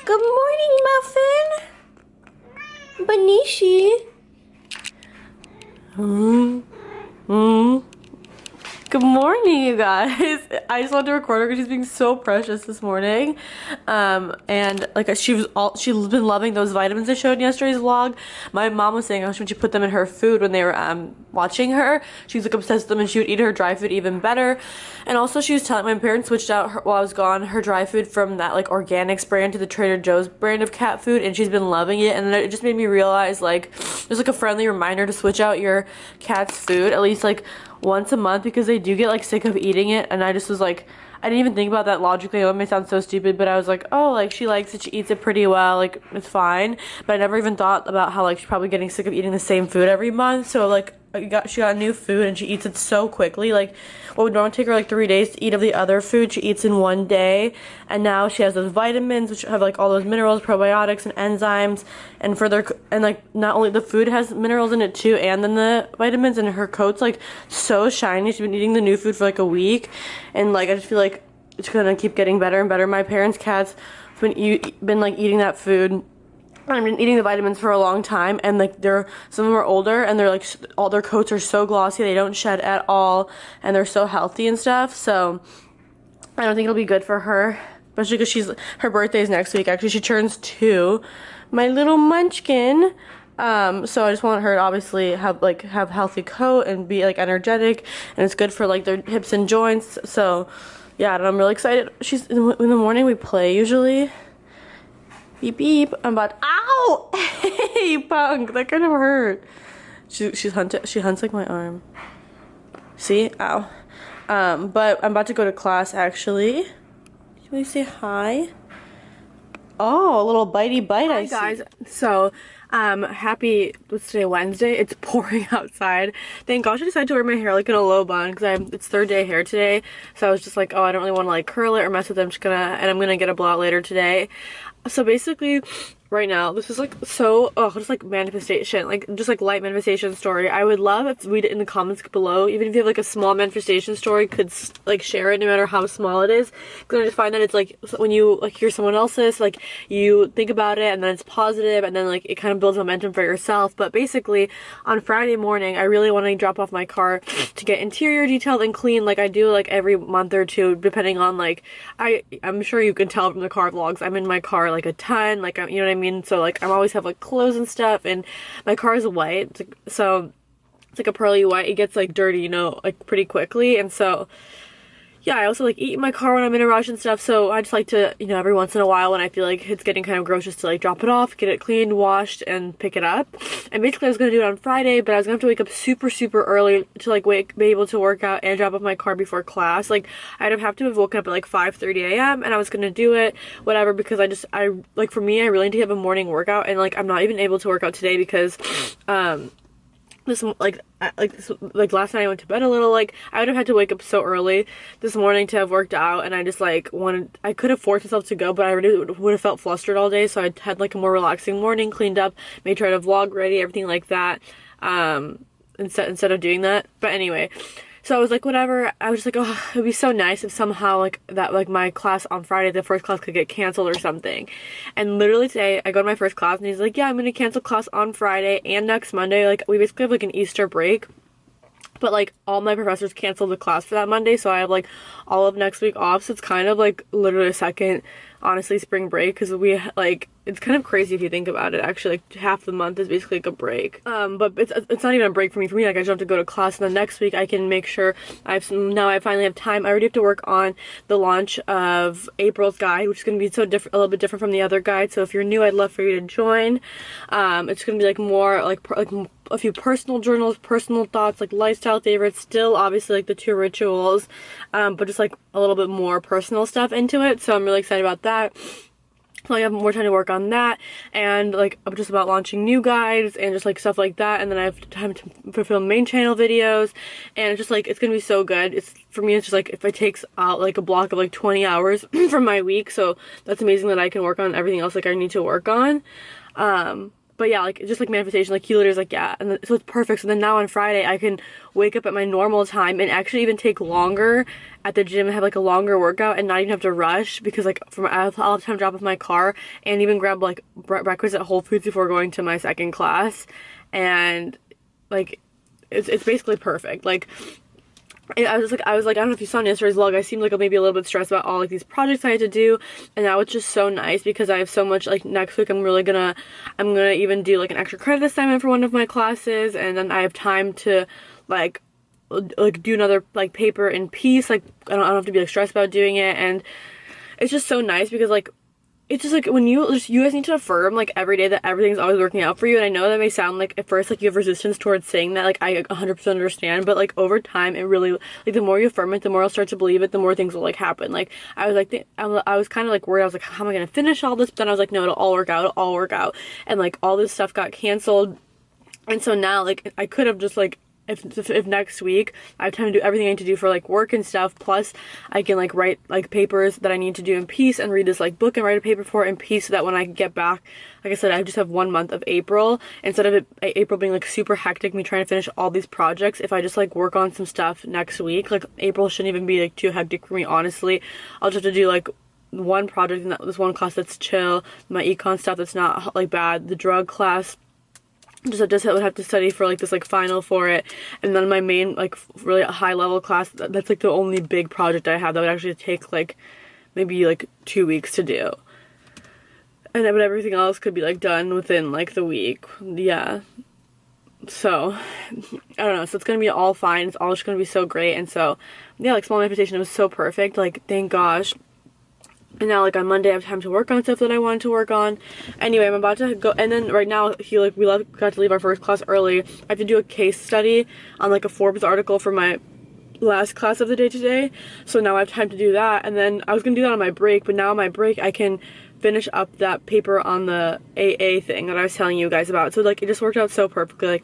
Good morning, Muffin. Banishi. Good morning, you guys. I just wanted to record her because she's being so precious this morning. And like she's been loving those vitamins I showed in yesterday's vlog. My mom was saying how when she put them in her food when they were watching her, she was like obsessed with them and she would eat her dry food even better. And also she was telling my parents switched out while I was gone her dry food from that like organics brand to the Trader Joe's brand of cat food, and she's been loving it. And then it just made me realize like there's like a friendly reminder to switch out your cat's food at least like once a month, because they do get like sick of eating it. And I just was like, I didn't even think about that logically. It may sound so stupid, but I was like, oh, like she likes it, she eats it pretty well, like it's fine. But I never even thought about how like she's probably getting sick of eating the same food every month. So like she got new food and she eats it so quickly. Like what would normally take her like 3 days to eat of the other food, she eats in 1 day. And now she has those vitamins which have like all those minerals, probiotics and enzymes, and further, and like not only the food has minerals in it too, and then the vitamins, and her coat's like so shiny. She's been eating the new food for like a week, and like I just feel like it's gonna keep getting better and better. My parents' cats have been like eating that food. I've been eating the vitamins for a long time, and like some of them are older, and they're like all their coats are so glossy, they don't shed at all, and they're so healthy and stuff. So I don't think it'll be good for her, especially because her birthday is next week. Actually, she turns 2, my little munchkin. So I just want her to obviously have healthy coat and be like energetic, and it's good for like their hips and joints. So yeah, and I'm really excited. She's in the morning we play usually. Beep beep. I'm about. Ow! Hey, punk. That kind of hurt. She hunts like my arm. See? Ow. But I'm about to go to class actually. Can we say hi? Oh, a little bitey bite. Hi guys. So happy, what's today, Wednesday? It's pouring outside. Thank gosh I decided to wear my hair like in a low bun because it's third day hair today. So I was just like, oh, I don't really want to like curl it or mess with it. I'm gonna get a blowout later today. So basically right now this is like so just like manifestation, like just like light manifestation story. I would love if read it in the comments below, even if you have like a small manifestation story, could like share it no matter how small it is, because I just find that it's like when you like hear someone else's, like you think about it and then it's positive and then like it kind of builds momentum for yourself. But basically on Friday morning I really want to drop off my car to get interior detailed and clean, like I do like every month or two, depending on like I'm sure you can tell from the car vlogs, I'm in my car like a ton, like you know what I mean. So like I always have like clothes and stuff, and my car is white, so it's like a pearly white. It gets like dirty, you know, like pretty quickly. And so yeah, I also like eat in my car when I'm in a rush and stuff, so I just like to, you know, every once in a while when I feel like it's getting kind of gross, just to like drop it off, get it cleaned, washed, and pick it up. And basically I was gonna do it on Friday, but I was gonna have to wake up super early to like be able to work out and drop off my car before class. Like I'd have to have woken up at like 5:30 a.m. and I was gonna do it, whatever, because I like for me I really need to have a morning workout, and like I'm not even able to work out today because this like last night I went to bed a little, like I would have had to wake up so early this morning to have worked out, and I just like I could have forced myself to go, but I already would have felt flustered all day. So I had like a more relaxing morning, cleaned up, made sure I had a vlog ready, everything like that, instead of doing that. But anyway, so I was like, whatever. I was just like, oh, it would be so nice if somehow like that, like my class on Friday, the first class, could get canceled or something. And literally today I go to my first class and he's like, yeah, I'm gonna cancel class on Friday and next Monday. Like we basically have like an Easter break, but like all my professors canceled the class for that Monday, so I have like all of next week off. So it's kind of like literally a second, honestly, spring break, because we like, it's kind of crazy if you think about it. Actually, like half the month is basically like a break. But it's not even a break for me. Like I just have to go to class, and then next week I can make sure now I finally have time. I already have to work on the launch of April's guide, which is going to be so different, a little bit different from the other guide. So if you're new, I'd love for you to join. It's going to be like more like a few personal journals, personal thoughts, like lifestyle favorites, still obviously like the 2 rituals, but just like a little bit more personal stuff into it. So I'm really excited about that. So I have more time to work on that, and like I'm just about launching new guides and just like stuff like that, and then I have time to film main channel videos, and it's just like it's gonna be so good. It's for me, it's just like if it takes out like a block of like 20 hours from my week, so that's amazing that I can work on everything else like I need to work on. But yeah, like, just like manifestation, like he literally was like, yeah, and so it's perfect. So then now on Friday I can wake up at my normal time and actually even take longer at the gym and have like a longer workout and not even have to rush, because like I'll have time to drop off my car and even grab like breakfast at Whole Foods before going to my second class. And like it's basically perfect. Like I was like, I don't know if you saw in yesterday's vlog, I seemed like maybe a little bit stressed about all like these projects I had to do, and now it's just so nice because I have so much. Like next week I'm gonna even do like an extra credit assignment for one of my classes, and then I have time to like do another like paper in peace. Like I don't have to be like stressed about doing it, and it's just so nice because like it's just like when you guys need to affirm like every day that everything's always working out for you. And I know that may sound like at first like you have resistance towards saying that, like I 100% understand, but like over time it really, like the more you affirm it, the more you'll start to believe it, the more things will like happen. Like I was like I was kind of like worried. I was like, how am I gonna finish all this? But then I was like, no, it'll all work out. And like all this stuff got canceled, and so now like I could have just like, if next week I have time to do everything I need to do for like work and stuff, plus I can like write like papers that I need to do in peace and read this like book and write a paper for it in peace, so that when I get back, like I said, I just have 1 month of April instead of April being like super hectic, me trying to finish all these projects. If I just like work on some stuff next week, like April shouldn't even be like too hectic for me, honestly. I'll just have to do like one project in this one class that's chill, my econ stuff that's not like bad, the drug class just would have to study for like this like final for it, and then my main like really high level class, that's like the only big project I have that would actually take like maybe like 2 weeks to do, and then but everything else could be like done within like the week. Yeah, so I don't know, so it's gonna be all fine, it's all just gonna be so great. And so yeah, like small manifestation, it was so perfect, like thank gosh. And now like on Monday I have time to work on stuff that I wanted to work on. Anyway, I'm about to go, and then right now we got to leave our first class early. I have to do a case study on like a Forbes article for my last class of the day today. So now I have time to do that, and then I was gonna do that on my break, but now on my break I can finish up that paper on the AA thing that I was telling you guys about. So like it just worked out so perfectly.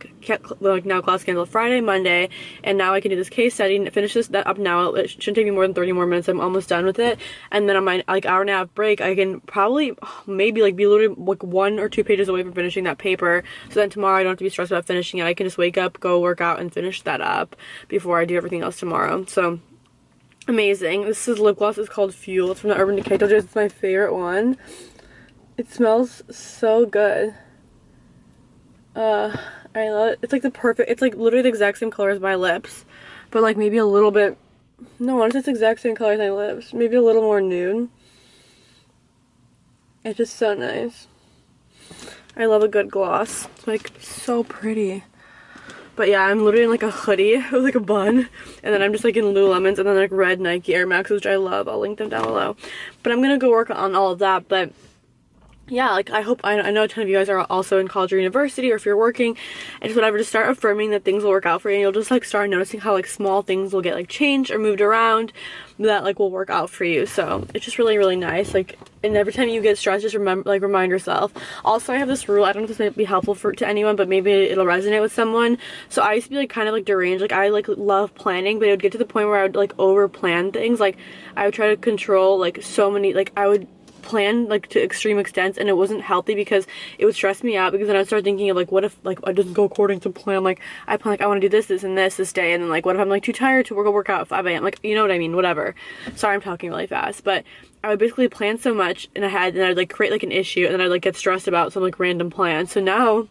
Like now class canceled Friday, Monday, and now I can do this case study and finish that up now. It shouldn't take me more than 30 more minutes. I'm almost done with it. And then on my like hour and a half break, I can probably maybe like be literally like 1 or 2 pages away from finishing that paper. So then tomorrow I don't have to be stressed about finishing it. I can just wake up, go work out, and finish that up before I do everything else tomorrow. So amazing. This is lip gloss. It's called Fuel. It's from the Urban Decay. It's my favorite one. It smells so good. I love it. It's like the perfect, it's like literally the exact same color as my lips, but like maybe a little bit, no, honestly it's the exact same color as my lips, maybe a little more nude. It's just so nice. I love a good gloss. It's like so pretty. But yeah, I'm literally in like a hoodie with like a bun, and then I'm just like in Lululemons, and then like red Nike Air Maxes, which I love. I'll link them down below. But I'm gonna go work on all of that. But yeah, like I know a ton of you guys are also in college or university, or if you're working and just whatever, just start affirming that things will work out for you, and you'll just like start noticing how like small things will get like changed or moved around that like will work out for you. So it's just really, really nice. Like, and every time you get stressed, just remind yourself. Also, I have this rule, I don't know if this might be helpful to anyone, but maybe it'll resonate with someone. So I used to be like kind of like deranged, like I like love planning, but it would get to the point where I would like over plan things. Like I would try to control like so many, like I would plan like to extreme extents, and it wasn't healthy because it would stress me out, because then I'd start thinking of like, what if like it doesn't go according to plan. Like I plan like I want to do this and this day, and then like what if I'm like too tired to work out at 5 a.m. like, you know what I mean, whatever. Sorry, I'm talking really fast, but I would basically plan so much and I'd like create like an issue, and then I'd like get stressed about some like random plan. So now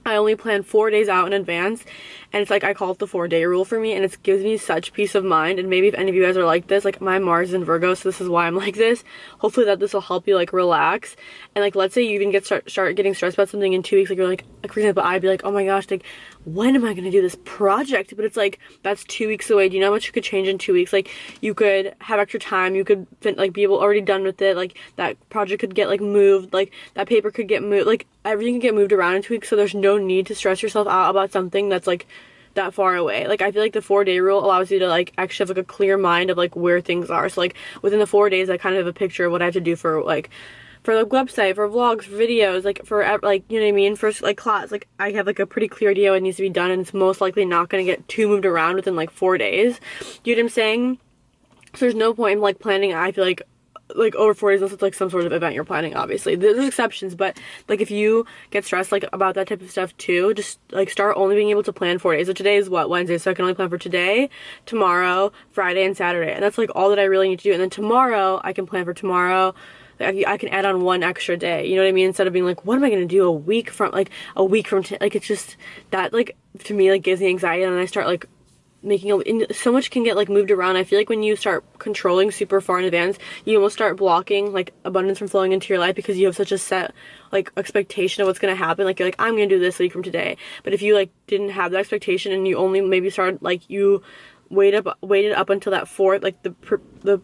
I only plan 4 days out in advance, and it's like I call it the 4-day rule for me, and it gives me such peace of mind. And maybe if any of you guys are like this, like my Mars is in Virgo, so this is why I'm like this. Hopefully that this will help you like relax. And like let's say you even start getting stressed about something in 2 weeks, like you're like for example, I'd be like, oh my gosh, like when am I gonna do this project? But it's like that's 2 weeks away. Do you know how much you could change in 2 weeks? Like you could have extra time, you could like be already done with it, like that project could get like moved, like that paper could get moved, like everything can get moved around in 2 weeks. So there's no need to stress yourself out about something that's like that far away. Like I feel like the 4-day rule allows you to like actually have like a clear mind of like where things are. So like within the 4 days I kind of have a picture of what I have to do for the website, for vlogs, for videos, like for like, you know what I mean, for like class. Like I have like a pretty clear idea what needs to be done, and it's most likely not going to get too moved around within like 4 days. You know what I'm saying? So there's no point in like planning, I feel like like over 4 days unless it's like some sort of event you're planning. Obviously there's exceptions, but like if you get stressed like about that type of stuff too, just like start only being able to plan 4 days. So today is what, Wednesday, so I can only plan for today, tomorrow, Friday, and Saturday, and that's like all that I really need to do. And then tomorrow I can plan for tomorrow. I can add on 1 extra day, you know what I mean, instead of being like, what am I gonna do a week from like it's just that, like, to me, like gives me anxiety, and then I start like so much can get like moved around. I feel like when you start controlling super far in advance, you almost start blocking like abundance from flowing into your life, because you have such a set like expectation of what's gonna happen. Like you're like, I'm gonna do this a week from today, but if you like didn't have that expectation and you only maybe started like you waited up until that fourth, like the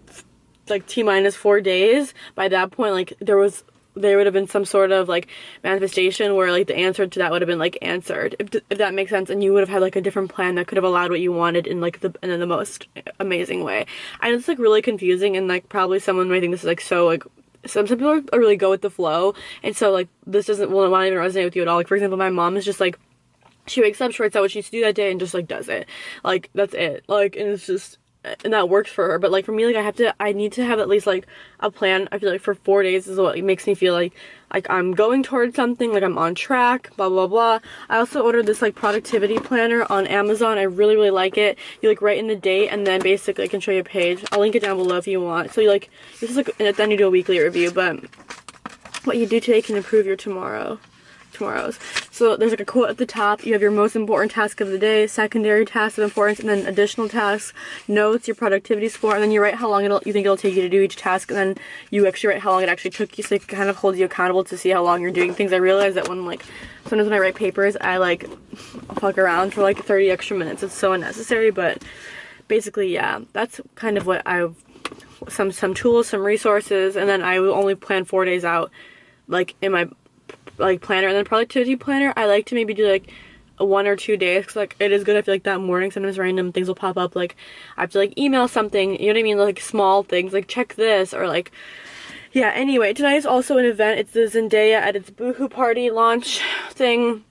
like T-minus 4 days, by that point like there would have been some sort of like manifestation where like the answer to that would have been like answered, if that makes sense, and you would have had like a different plan that could have allowed what you wanted in like in the most amazing way. I know it's like really confusing, and like probably someone might think this is like so like some people are really go with the flow, and so like this doesn't will not even resonate with you at all. Like for example, my mom is just like, she wakes up, she writes out what she needs to do that day and just like does it, like that's it, like, and it's just, and that works for her. But like for me, like I need to have at least like a plan. I feel like for 4 days is what makes me feel like I'm going towards something, like I'm on track, blah blah blah. I also ordered this like productivity planner on Amazon. I really like it. You like write in the date, and then basically I can show you a page. I'll link it down below if you want. So you like, this is like, and then you do a weekly review, but what you do today can improve your tomorrow's. So there's like a quote at the top. You have your most important task of the day, secondary tasks of importance, and then additional tasks, notes, your productivity score, and then you write how long you think it'll take you to do each task, and then you actually write how long it actually took you, so it kind of holds you accountable to see how long you're doing things. I realize that when like sometimes when I write papers, I like fuck around for like 30 extra minutes. It's so unnecessary, but basically yeah, that's kind of what I've some tools, some resources, and then I will only plan 4 days out like in my like planner. And then productivity planner, I like to maybe do like 1 or 2 days, because like it is good. I feel like that morning sometimes random things will pop up, like I have to like email something, you know what I mean, like small things like check this, or like yeah. Anyway, tonight is also an event. It's the Zendaya at its boohoo party launch thing.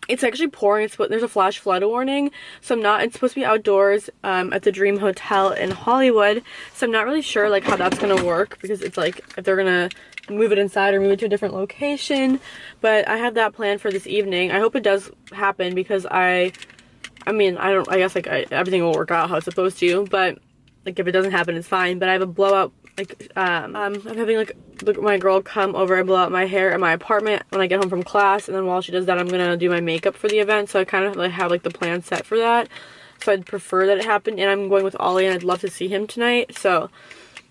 It's actually pouring. There's a flash flood warning, so it's supposed to be outdoors at the Dream Hotel in Hollywood, so I'm not really sure like how that's gonna work, because it's like if they're gonna move it inside or move it to a different location. But I have that planned for this evening. I hope it does happen, because I guess like everything will work out how it's supposed to, but like if it doesn't happen, it's fine. But I have a blowout, like I'm having like my girl come over and blow out my hair in my apartment when I get home from class, and then while she does that, I'm gonna do my makeup for the event. So I kind of like have like the plan set for that, so I'd prefer that it happened. And I'm going with Ollie, and I'd love to see him tonight, so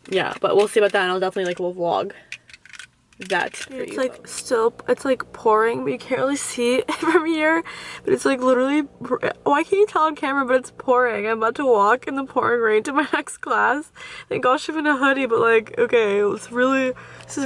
yeah. But we'll see about that, and I'll definitely like will vlog that for you. It's like it's like pouring, but you can't really see it from here, but it's like literally, why can't you tell on camera, but it's pouring. I'm about to walk in the pouring rain to my next class. Thank gosh I'm in a hoodie, but like, okay, this is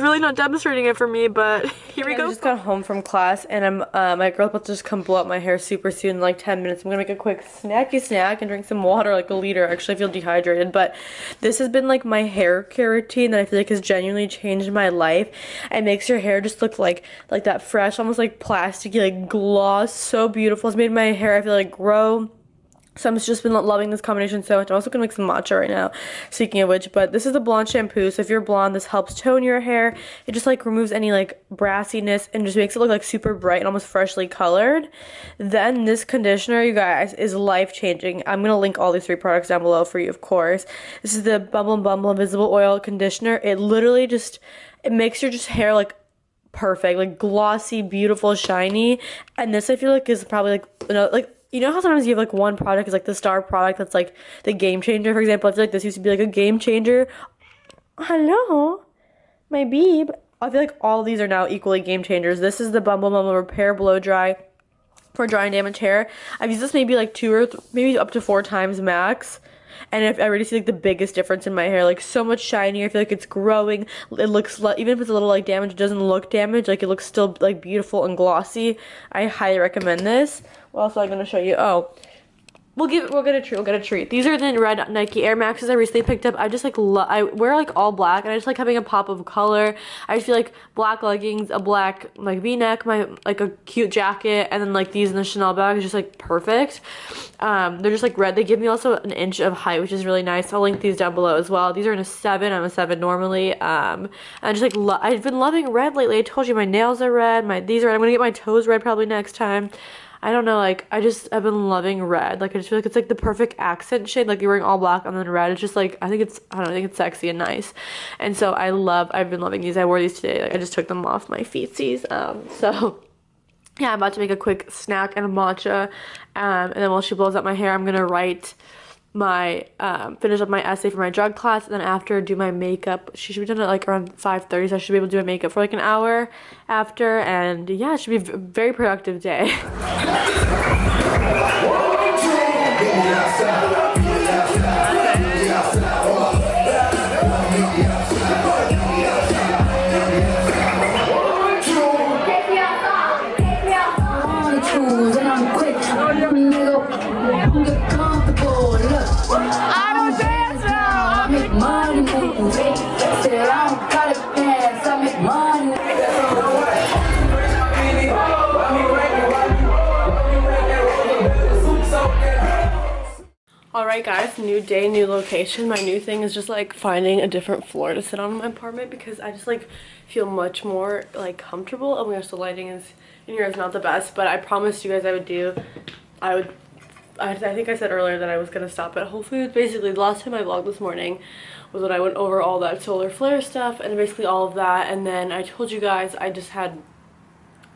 really not demonstrating it for me, but here we go. I just got home from class, and I'm my girl's about to just come blow up my hair super soon, in like 10 minutes. I'm gonna make a quick snacky snack and drink some water, like a liter. Actually, I feel dehydrated, but this has been like my hair care routine that I feel like has genuinely changed my life. It makes your hair just look like that fresh, almost like plasticky, like gloss, so beautiful. It's made my hair, I feel like, grow. So I'm just been loving this combination so much. I'm also gonna make some matcha right now, speaking of which. But this is the blonde shampoo, so if you're blonde, this helps tone your hair. It just like removes any like brassiness and just makes it look like super bright and almost freshly colored. Then this conditioner, you guys, is life-changing. I'm gonna link all these 3 products down below for you, of course. This is the Bumble Invisible Oil Conditioner. It literally just, it makes your just hair like perfect, like glossy, beautiful, shiny. And this I feel like is probably like, you know, like, you know how sometimes you have like one product is like the star product that's like the game changer, for example. I feel like this used to be like a game changer. Hello, my beeb. I feel like all these are now equally game changers. This is the Bumble Repair Blow Dry for dry and damaged hair. I've used this maybe like 2 or maybe up to 4 times max. And I already see like the biggest difference in my hair, like so much shinier. I feel like it's growing. It looks, even if it's a little like damaged, it doesn't look damaged. Like it looks still like beautiful and glossy. I highly recommend this. What else am I going to show you? Oh, we'll get a treat. We'll get a treat. These are the red Nike Air Maxes I recently picked up. I just like I wear like all black, and I just like having a pop of color. I just feel like black leggings, a black like V-neck, my like a cute jacket, and then like these in the Chanel bag is just like perfect. They're just like red. They give me also an inch of height, which is really nice. I'll link these down below as well. These are in a 7. I'm a 7 normally. And just like I've been loving red lately. I told you my nails are red. These are red. I'm gonna get my toes red probably next time. I don't know, like, I've been loving red. Like, I just feel like it's, like, the perfect accent shade. Like, you're wearing all black and then red. It's just, like, I don't know, I think it's sexy and nice. And so I've been loving these. I wore these today. Like, I just took them off my feetsies. So, yeah, I'm about to make a quick snack and a matcha. And then while she blows out my hair, I'm gonna write my finish up my essay for my drug class, and then after do my makeup. She should be done at like around 5:30, so I should be able to do my makeup for like an hour after, and yeah, it should be a very productive day. Alright guys, new day, new location. My new thing is just like finding a different floor to sit on in my apartment because I just like feel much more like comfortable. Oh my gosh, the lighting in here is not the best, but I promised you guys I think I said earlier that I was going to stop at Whole Foods. Basically, the last time I vlogged this morning was when I went over all that solar flare stuff and basically all of that, and then I told you guys I dropped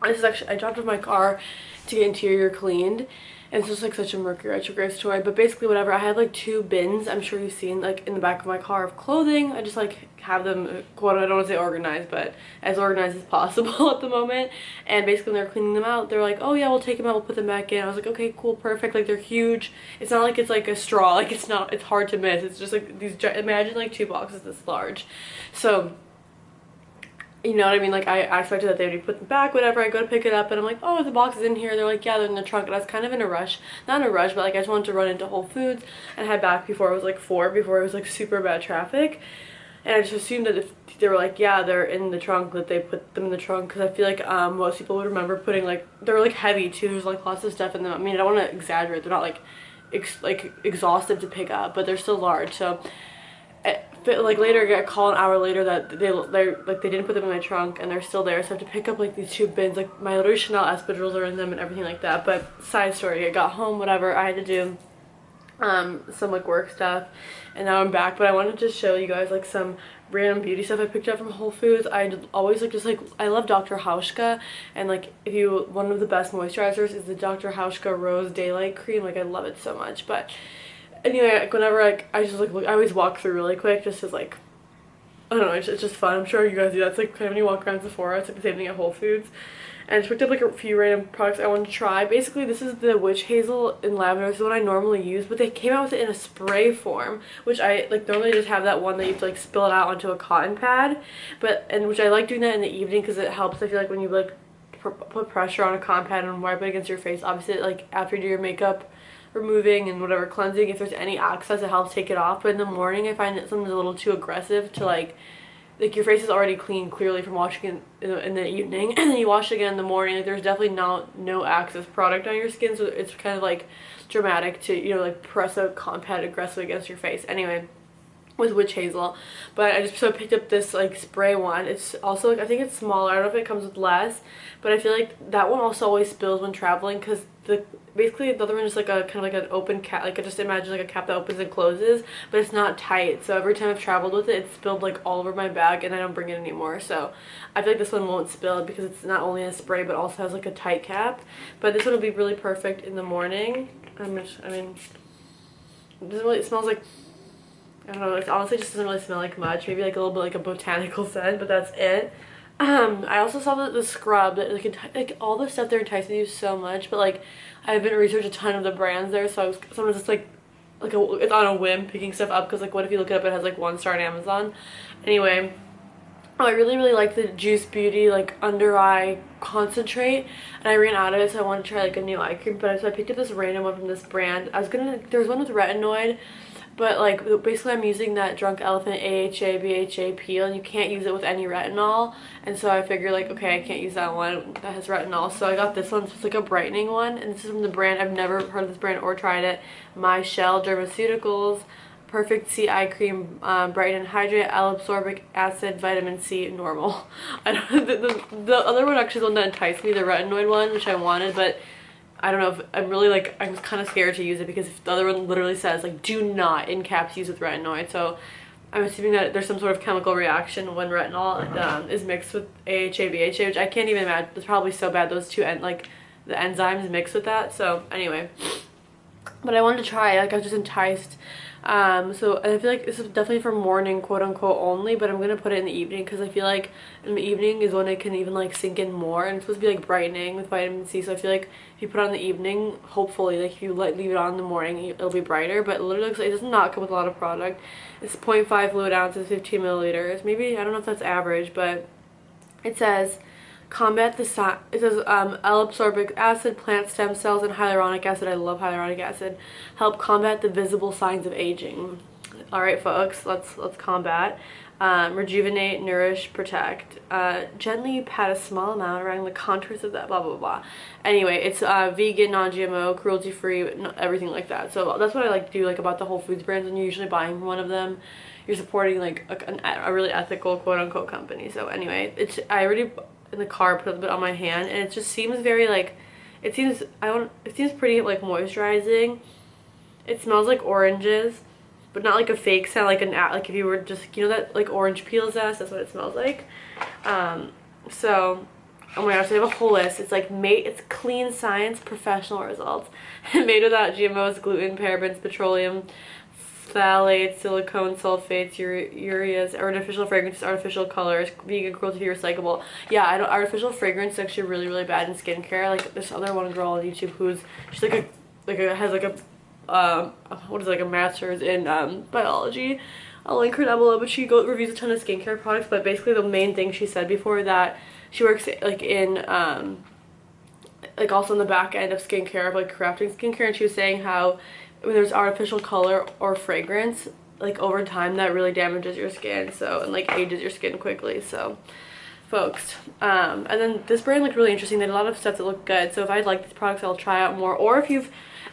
off my car to get interior cleaned, and it's just like such a Mercury retrograde story, but basically whatever. I had like 2 bins, I'm sure you've seen, like in the back of my car of clothing. I just like have them, quote, I don't want to say organized, but as organized as possible at the moment. And basically when they're cleaning them out, they're like, oh yeah, we'll take them out, we'll put them back in. I was like, okay, cool, perfect. Like, they're huge. It's not like it's like a straw, like it's hard to miss. It's just like these, imagine like 2 boxes this large. So you know what I mean? Like, I expected that they would be put back, whatever. I go to pick it up and I'm like, oh, the box is in here. They're like, yeah, they're in the trunk. And I was kind of in a rush. Not in a rush, but like I just wanted to run into Whole Foods and head back before it was like 4, before it was like super bad traffic. And I just assumed that if they were like, yeah, they're in the trunk, that they put them in the trunk, because I feel like most people would remember putting like, they're like heavy too. There's like lots of stuff in them. I mean, I don't want to exaggerate. They're not like exhaustive to pick up, but they're still large. So like later I got a call an hour later that they didn't put them in my trunk and they're still there, so I have to pick up like these 2 bins. Like my literally Chanel espadrilles are in them and everything like that. But side story, I got home, whatever, I had to do some like work stuff, and now I'm back. But I wanted to show you guys like some random beauty stuff I picked up from Whole Foods. I always like I love Dr. Hauschka, and like one of the best moisturizers is the Dr. Hauschka Rose Daylight Cream. Like I love it so much. But anyway, like whenever I just like I always walk through really quick just as like, I don't know, it's just fun. I'm sure you guys do that. It's like kind of when you walk around Sephora, it's like the same thing at Whole Foods. And I just picked up like a few random products I wanted to try. Basically, this is the Witch Hazel in Lavender. This is what I normally use, but they came out with it in a spray form, which I like normally just have that one that you have to like spill it out onto a cotton pad, which I like doing that in the evening because it helps. I feel like when you like put pressure on a cotton pad and wipe it against your face, obviously like after you do your makeup removing and whatever cleansing, if there's any excess, it helps take it off. But in the morning I find it sometimes a little too aggressive to like your face is already clean clearly from washing in the evening, and then you wash it again in the morning. Like, there's definitely no excess product on your skin, so it's kind of like dramatic to, you know, like press a cotton pad aggressively against your face. Anyway, with Witch Hazel. But I just picked up this like spray one. It's also like, I think it's smaller. I don't know if it comes with less, but I feel like that one also always spills when traveling, because basically the other one is like a kind of like an open cap. Like I just imagine like a cap that opens and closes, but it's not tight. So every time I've traveled with it, it's spilled like all over my bag, and I don't bring it anymore. So I feel like this one won't spill because it's not only a spray but also has like a tight cap. But this one will be really perfect in the morning. I mean, it doesn't really, it smells like, I don't know, it honestly just doesn't really smell like much. Maybe like a little bit like a botanical scent, but that's it. I also saw that the scrub, that like all the stuff there entices you so much, but like I haven't researched a ton of the brands there, so I was sometimes it's like it's on a whim picking stuff up, because like what if you look it up, it has like 1 star on Amazon. Anyway, Oh, I really like the Juice Beauty like under eye concentrate, and I ran out of it, so I wanted to try like a new eye cream. But so I picked up this random one from this brand. There was one with retinoid, but like basically I'm using that Drunk Elephant AHA BHA peel, and you can't use it with any retinol. And so I figured like, okay, I can't use that one that has retinol, so I got this one. So it's like a brightening one, and this is from the brand, I've never heard of this brand or tried it, My Shell Dermaceuticals Perfect C Eye Cream, Brighten and Hydrate, L-Absorbic Acid, Vitamin C, Normal. I don't the other one actually is the one that enticed me, the retinoid one, which I wanted, but I don't know if I'm really like, I'm kind of scared to use it because the other one literally says like, do not in caps use with retinoid. So I'm assuming that there's some sort of chemical reaction when retinol is mixed with AHA, BHA, which I can't even imagine. It's probably so bad those two like the enzymes mix with that. So anyway, but I wanted to try, like I was just enticed. So I feel like this is definitely for morning quote unquote only, but I'm gonna put it in the evening because I feel like in the evening is when it can even like sink in more, and it's supposed to be like brightening with vitamin C. So I feel like if you put it on in the evening, hopefully like if you leave it on in the morning, it'll be brighter. But it literally looks like it does not come with a lot of product. It's 0.5 fluid ounces, 15 milliliters. Maybe, I don't know if that's average, but it says combat the it says L-absorbic acid, plant stem cells, and hyaluronic acid. I love hyaluronic acid. Help combat the visible signs of aging. All right, folks, let's combat. Rejuvenate, nourish, protect. Gently pat a small amount around the contours of that. Blah blah blah. Anyway, it's vegan, non-GMO, cruelty-free, everything like that. So that's what I like to do like about the Whole Foods brands. When you're usually buying one of them, you're supporting like a really ethical quote unquote company. So anyway, I already in the car put a bit on my hand, and it just seems very like it seems pretty like moisturizing. It smells like oranges, but not like a fake scent, like like if you were just, you know, that like orange peel zest, that's what it smells like. So oh my gosh, they have a whole list. It's like it's clean science, professional results. Made without GMOs, gluten, parabens, petroleum, phthalates, silicone, sulfates, ureas, artificial fragrances, artificial colors, vegan, cruelty-free, recyclable. Yeah, I don't. Artificial fragrance is actually really bad in skincare. Like this other one girl on YouTube she's has like a what is it, like a master's in biology. I'll link her down below, but she reviews a ton of skincare products. But basically the main thing she said before that, she works like in like also in the back end of skincare, of like crafting skincare, and she was saying how when there's artificial color or fragrance, like over time that really damages your skin, so, and like ages your skin quickly. So folks, and then this brand looked really interesting. They had a lot of stuff that looked good, so if I like these products I'll try out more. Or if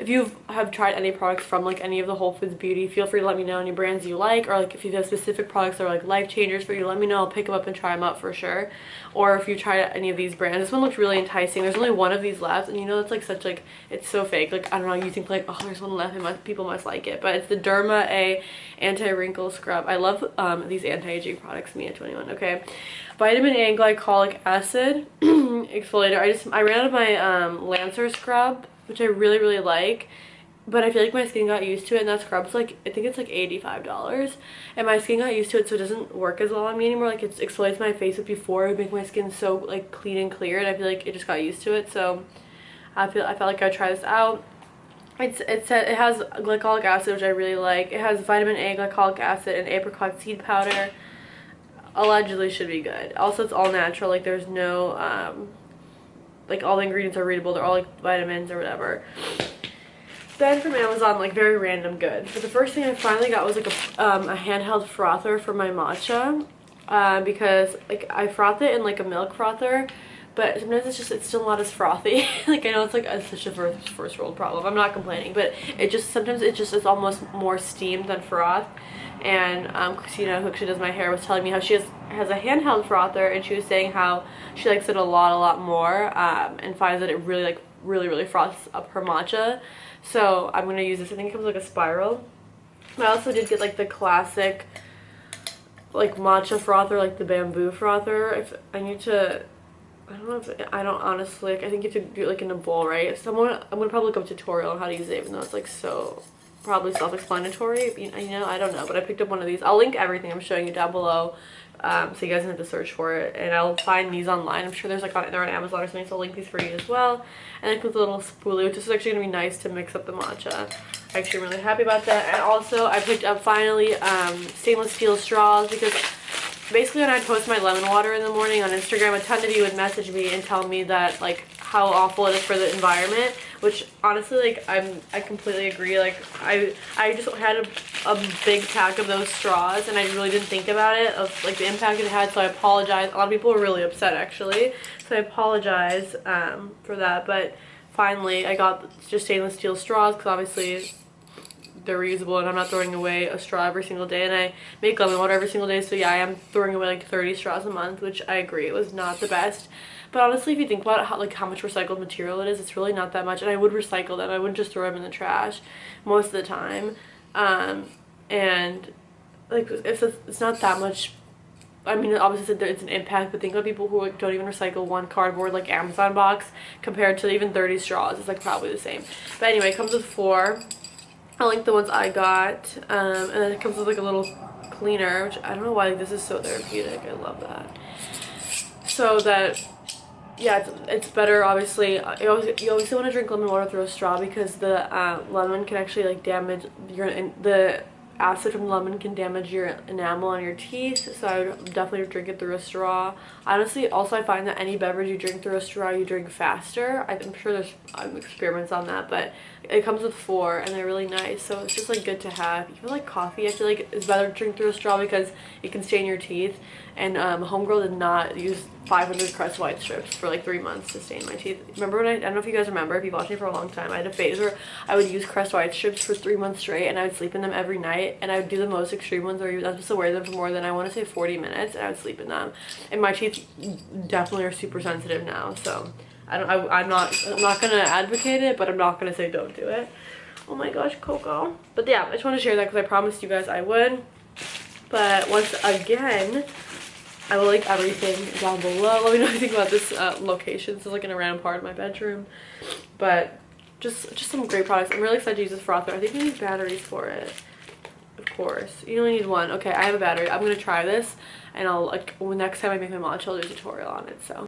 you have tried any products from like any of the Whole Foods Beauty, feel free to let me know any brands you like, or like if you have specific products that are like life changers for you, let me know. I'll pick them up and try them out for sure. Or if you tried any of these brands, this one looks really enticing. There's only one of these left, and you know it's like such like, it's so fake, like I don't know, you think like, oh there's one left and people must like it, but it's the Derma A anti-wrinkle scrub. I love these anti-aging products, me at 21. Okay, vitamin A and glycolic acid exfoliator. I ran out of my Lancer scrub, which I really like, but I feel like my skin got used to it, and that scrub's like, I think it's like $85, and my skin got used to it, so it doesn't work as well on me anymore. Like it exfoliates my face, but before it would make my skin so like clean and clear, and I feel like it just got used to it. So I felt like I'd try this out. It has glycolic acid, which I really like. It has vitamin A, glycolic acid, and apricot seed powder. Allegedly should be good. Also, it's all natural, like there's no like all the ingredients are readable, they're all like vitamins or whatever. Then from Amazon, like very random good. But the first thing I finally got was like a handheld frother for my matcha, because like I froth it in like a milk frother, but sometimes it's still not as frothy. Like I know it's like such a first world problem, I'm not complaining, but sometimes it's almost more steamed than froth. And Christina, who actually does my hair, was telling me how she has a handheld frother, and she was saying how she likes it a lot more, and finds that it really froths up her matcha. So I'm gonna use this. I think it comes like a spiral. I also did get like the classic like matcha frother, like the bamboo frother. If I need to, I don't know if I don't honestly. I think you have to do it like in a bowl, right? I'm gonna probably look up a tutorial on how to use it, even though it's like so probably self-explanatory. You know, I don't know, but I picked up one of these. I'll link everything I'm showing you down below, so you guys don't have to search for it, and I'll find these online. I'm sure there's like they're on Amazon or something, so I'll link these for you as well. And then with a little spoolie, which is actually gonna be nice to mix up the matcha. I'm actually really happy about that. And also I picked up finally stainless steel straws, because basically when I post my lemon water in the morning on Instagram, a ton of you would message me and tell me that like how awful it is for the environment, which honestly, like I completely agree. Like I just had a big pack of those straws and I really didn't think about it of like the impact it had, so I apologize. A lot of people were really upset actually, so I apologize for that. But finally I got just stainless steel straws because obviously they're reusable and I'm not throwing away a straw every single day, and I make lemon water every single day, so yeah, I am throwing away like 30 straws a month, which I agree it was not the best. But honestly, if you think about it, how much recycled material it is, it's really not that much, and I would recycle them. I wouldn't just throw them in the trash most of the time. And like if it's not that much, I mean, obviously it's an impact, but think about people who like, don't even recycle one cardboard like Amazon box compared to even 30 straws. It's like probably the same. But anyway, it comes with 4. I like the ones I got, and then it comes with like a little cleaner, which I don't know why, like, this is so therapeutic. I love that. So that, yeah, it's better. Obviously, you obviously want to drink lemon water through a straw because the lemon can actually like damage the acid from lemon can damage your enamel on your teeth, so I would definitely drink it through a straw. Honestly, also I find that any beverage you drink through a straw, you drink faster. I'm sure there's experiments on that, but it comes with 4 and they're really nice, so it's just like good to have. Even like coffee, I feel like it's better to drink through a straw because it can stain your teeth, and homegirl did not use 500 crest white strips for like 3 months to stain my teeth. Remember when I don't know if you guys remember, if you've watched me for a long time, I had a phase where I would use crest white strips for 3 months straight, and I would sleep in them every night, and I would do the most extreme ones where I was supposed to wear them for more than, I want to say, 40 minutes, and I would sleep in them. And my teeth definitely are super sensitive now, so I'm not gonna advocate it, but I'm not gonna say don't do it. Oh my gosh, Coco. But yeah, I just want to share that because I promised you guys I would. But once again, I will link everything down below. Let me know what you think about this location. This is like in a random part of my bedroom, but just some great products. I'm really excited to use this frother. I think we need batteries for it. Of course, you only need one. Okay, I have a battery. I'm gonna try this, and I'll like next time I make my matcha, I'll do a tutorial on it. So.